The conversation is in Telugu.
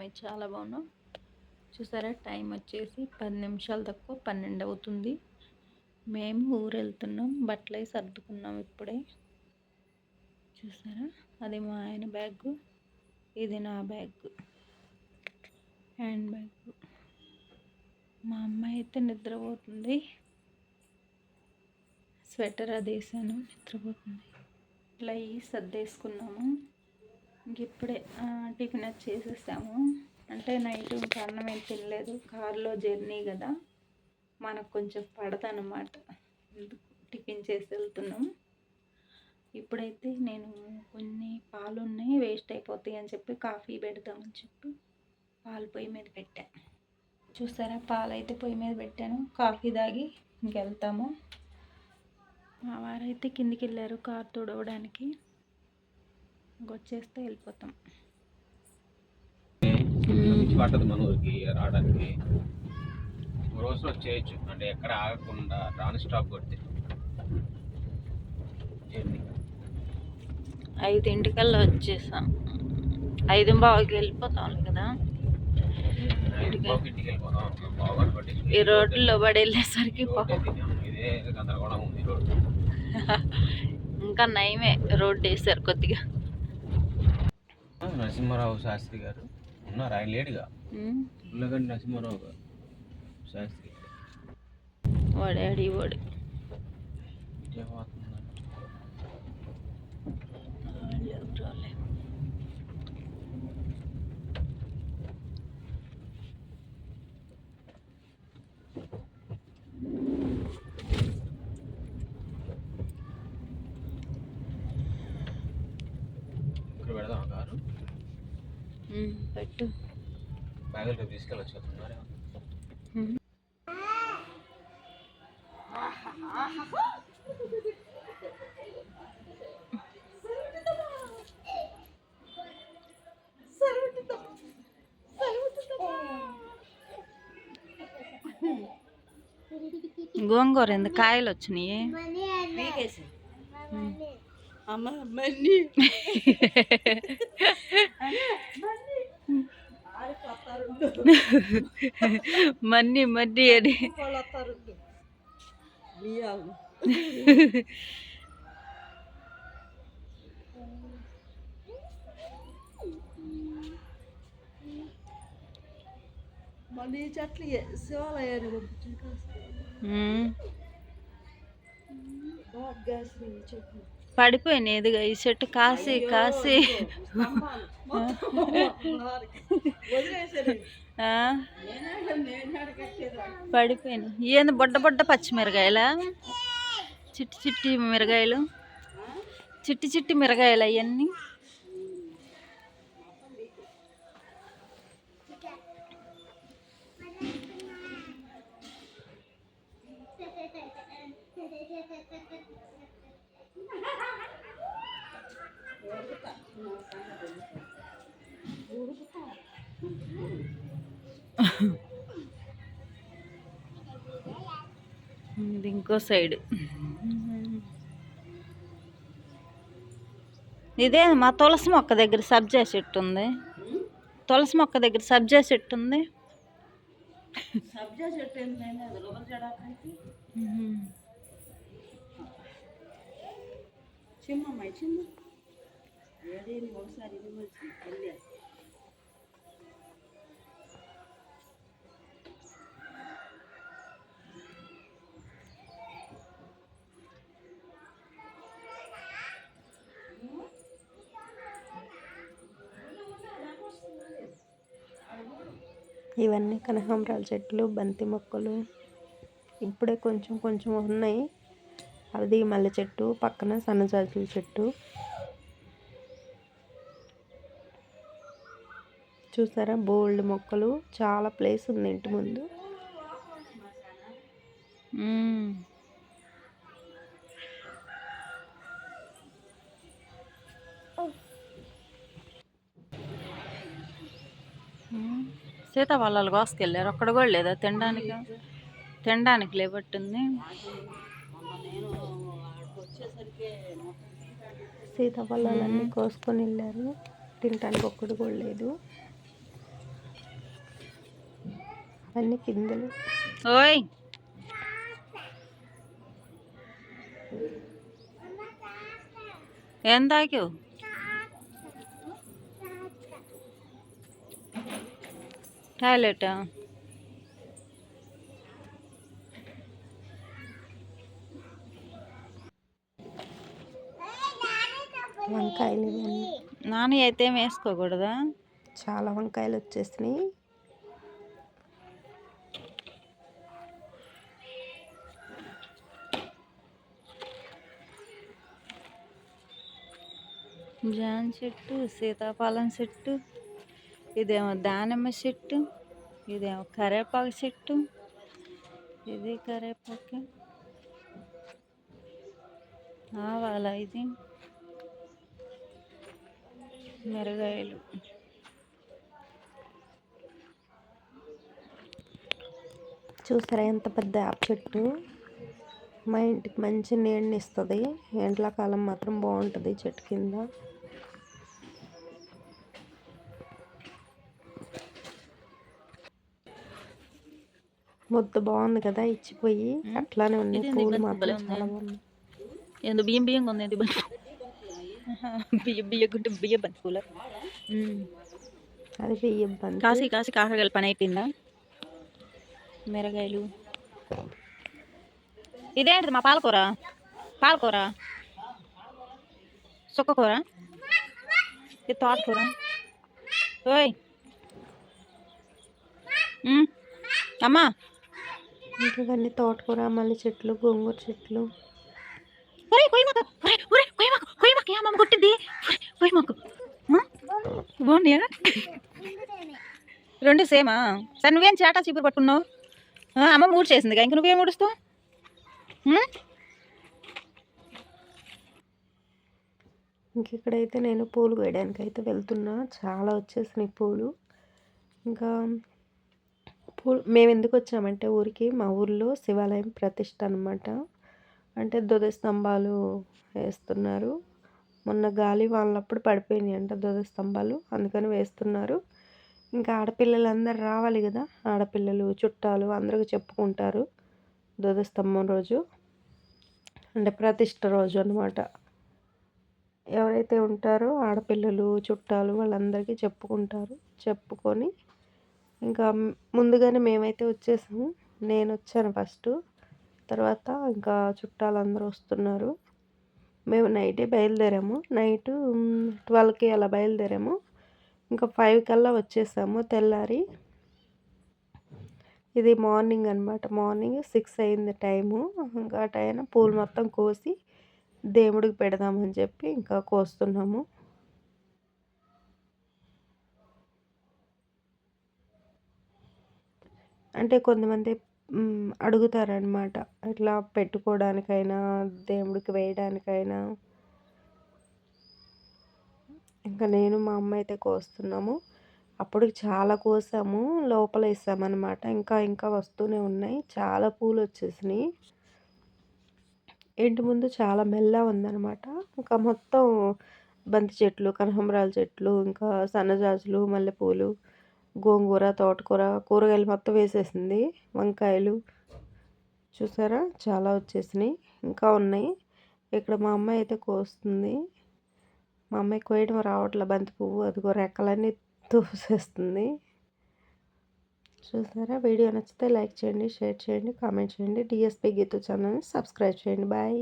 బాగున్నాయి, చాలా బాగున్నాయి. చూసారా, టైం వచ్చేసి 10 నిమిషాలు తక్కువ 12 అవుతుంది. మేము ఊరు వెళ్తున్నాం, బట్టలు అవి సర్దుకున్నాం ఇప్పుడే. చూసారా, అది మా ఆయన బ్యాగ్, ఇది నా బ్యాగ్, హ్యాండ్ బ్యాగ్. మా అమ్మాయి అయితే నిద్రపోతుంది, స్వెటర్ అది వేసాను, నిద్రపోతుంది. ఇట్లా సర్దేసుకున్నాము. ఇంక ఇప్పుడే టిఫిన్ చేసేసాము. అంటే నైట్ ఇంకా అన్నం ఏం తినలేదు, కారులో జర్నీ కదా, మనకు కొంచెం పడదన్నమాట. టిఫిన్ చేసి వెళ్తున్నాము. ఇప్పుడైతే నేను కొన్ని పాలు ఉన్నాయి, వేస్ట్ అయిపోతాయి అని చెప్పి కాఫీ పెడదామని చెప్పి పాలు పొయ్యి మీద పెట్టాను. చూసారా, పాలు అయితే పొయ్యి మీద పెట్టాను. కాఫీ తాగి ఇంకెళ్తాము. మా వారైతే కిందికి వెళ్ళారు కారు తుడవడానికి. ఇంకొచ్చేస్తే వెళ్ళిపోతాం. పట్టదు మన ఊరికి రావడానికి. రోజులో చేయొచ్చు, అంటే ఎక్కడ ఆగకుండా నాన్ స్టాప్ కొడితే. 5:00కల్లా వచ్చేసాం. 5:15కి వెళ్ళిపోతాం కదా. ఇంటికి వెళ్ళిపోతాం. ఈ రోడ్లో పడి వెళ్ళేసరికి ఇదే గందరగోళం ఉంది రోడ్డు. ఇంకా నయమే, రోడ్డు వేసారు కొద్దిగా. నరసింహారావు శాస్త్రి గారు ఉన్నారు, ఆయన లేడుగా. ఉల్లగడ్డి నరసింహారావు గారు శాస్త్రి వాడాడి వాడు. ఇక్కడ పెడదాం కారు, పెట్టు. బ్యాగులు తీసుకెళ్ళచ్చు. గోంగూర ఎందుకు కాయలు వచ్చినాయి? మన్ని మన్ని అని మళ్ళీ చెట్లు శివాలయాన్ని పడిపోయినాయి. ఎదుగా ఈ చెట్టు కాసి కాసి పడిపోయినాయి. ఏంది బొడ్డ బొడ్డ పచ్చిమిరకాయలా? చిట్టి చిట్టి మిరగాయలు, చిట్టి చిట్టి మిరగాయలు అవన్నీ. ఇది ఇంకో సైడ్. ఇదే మా తులసి మొక్క దగ్గర సబ్జా చెట్టు ఉంది. తులసి మొక్క దగ్గర సబ్జా చెట్టు ఉంది. సబ్జా చెట్టు చిమ్మమ్మాయి చిన్న ఏదేది ఒకసారి ఇది వచ్చి వెళ్ళి ఇవన్నీ కనకాంబరాల చెట్లు, బంతి మొక్కలు ఇప్పుడే కొంచెం కొంచెం ఉన్నాయి. అది మల్లె చెట్టు, పక్కన సన్నజాజుల చెట్టు. చూసారా, బోల్డ్ మొక్కలు, చాలా ప్లేస్ ఉంది ఇంటి ముందు. సీతాఫలాలు కోసుకెళ్ళారు, ఒక్కడ కూడా లేదా తినడానికి? తినడానికి లేబట్టుంది. సీతాఫలాలన్నీ కోసుకొని వెళ్ళారు, తినడానికి ఒక్కడు కూడా లేదు. అన్ని పిందెలు. ఓయ్ ఏం తాకావు? టాయిలెటా? వంకాయలు ఇవన్నీ నాని అయితే ఏం వేసుకోకూడదా? చాలా వంకాయలు వచ్చేసినాయి. జామ చెట్టు, సీతాఫలం చెట్టు, ఇదేమో దానిమ్మ చెట్టు, ఇదేమో కరేపాకు చెట్టు, ఇది కరేపాకు, ఆవాల, ఇది మిరగాయలు. చూసారా ఎంత పెద్ద యాప్ చెట్టు. మా ఇంటికి మంచి నీడని ఇస్తుంది. ఎండాకాలం మాత్రం బాగుంటుంది చెట్టు కింద. ముద్ద బాగుంది కదా, ఇచ్చిపోయి అట్లానే ఉన్నాయి. పూలు మాత్రం చాలా బాగుంది. ఏందో బియ్యం బియ్యంగా ఉంది. ఏంటి బియ్యం బియ్యకుంటే బియ్యం బంతి పూల. అది బియ్యం బంతి. కాసి కాసి కాకరకాయల పని అయిపోయిందా? మిరగాయలు. ఇదేంటిది మా పాలకూర? పాలకూర, సుక్కకూర, ఇది తోటకూర. ఓయ్ అమ్మా, ఇవన్నీ తోటకూర, మల్లి చెట్లు, గోంగూర చెట్లు. కొట్టింది బాగుందియా? రెండు సేమా? సరే నువ్వేం చేటా చీపురు పట్టుకున్నావు? అమ్మ మూడు చేసిందిగా, ఇంక నువ్వేం ఊడుస్తావు? ఇంక ఇక్కడైతే నేను పూలు వేయడానికి అయితే వెళ్తున్నా. చాలా వచ్చేసినాయి పూలు. ఇంకా పూలు మేము ఎందుకు వచ్చామంటే ఊరికి, మా ఊర్లో శివాలయం ప్రతిష్ట అనమాట. అంటే ధ్వజస్తంభాలు వేస్తున్నారు. మొన్న గాలి వాళ్ళప్పుడు పడిపోయినాయి అంట ధ్వజస్తంభాలు, అందుకని వేస్తున్నారు. ఇంకా ఆడపిల్లలందరూ రావాలి కదా, ఆడపిల్లలు చుట్టాలు అందరికీ చెప్పుకుంటారు ధ్వజస్తంభం రోజు, అంటే ప్రతిష్ట రోజు అనమాట. ఎవరైతే ఉంటారో ఆడపిల్లలు చుట్టాలు వాళ్ళందరికీ చెప్పుకుంటారు. చెప్పుకొని ఇంకా ముందుగానే మేమైతే వచ్చేసాము. నేను వచ్చాను ఫస్ట్, తర్వాత ఇంకా చుట్టాలందరూ వస్తున్నారు. మేము నైటే బయలుదేరాము. నైట్ 12కి అలా బయలుదేరాము. ఇంకా 5 కల్లా వచ్చేసాము తెల్లారి. ఇది మార్నింగ్ అనమాట. మార్నింగ్ 6 అయింది టైము. ఇంకా ఆ టైం పూలు మొత్తం కోసి దేవుడికి పెడదామని చెప్పి ఇంకా కోస్తున్నాము. అంటే కొంతమంది అడుగుతారనమాట, ఇట్లా పెట్టుకోవడానికైనా దేవుడికి వేయడానికైనా. ఇంకా నేను మా అమ్మ అయితే కోస్తున్నాము. అప్పుడు చాలా కోసాము, లోపల వేసామన్నమాట. ఇంకా ఇంకా వస్తూనే ఉన్నాయి. చాలా పూలు వచ్చేసినాయి. ఇంటి ముందు చాలా మెల్ల ఉందన్నమాట. ఇంకా మొత్తం బంతి చెట్లు, కనకాంబరాల చెట్లు, ఇంకా సన్నజాజులు, మల్లెపూలు, గోంగూర, తోటకూర, కూరగాయలు మొత్తం వేసేసింది. వంకాయలు చూసారా చాలా వచ్చేసినాయి, ఇంకా ఉన్నాయి. ఇక్కడ మా అమ్మాయి అయితే కోస్తుంది. మా అమ్మాయి కోయడం రావట్లే బంతి పువ్వు, అదిగో రెక్కలన్నీ తోసేస్తుంది. చూసారా? వీడియో నచ్చితే లైక్ చేయండి, షేర్ చేయండి, కామెంట్ చేయండి. డిఎస్పి గీతు ఛానల్ని సబ్స్క్రైబ్ చేయండి. బాయ్.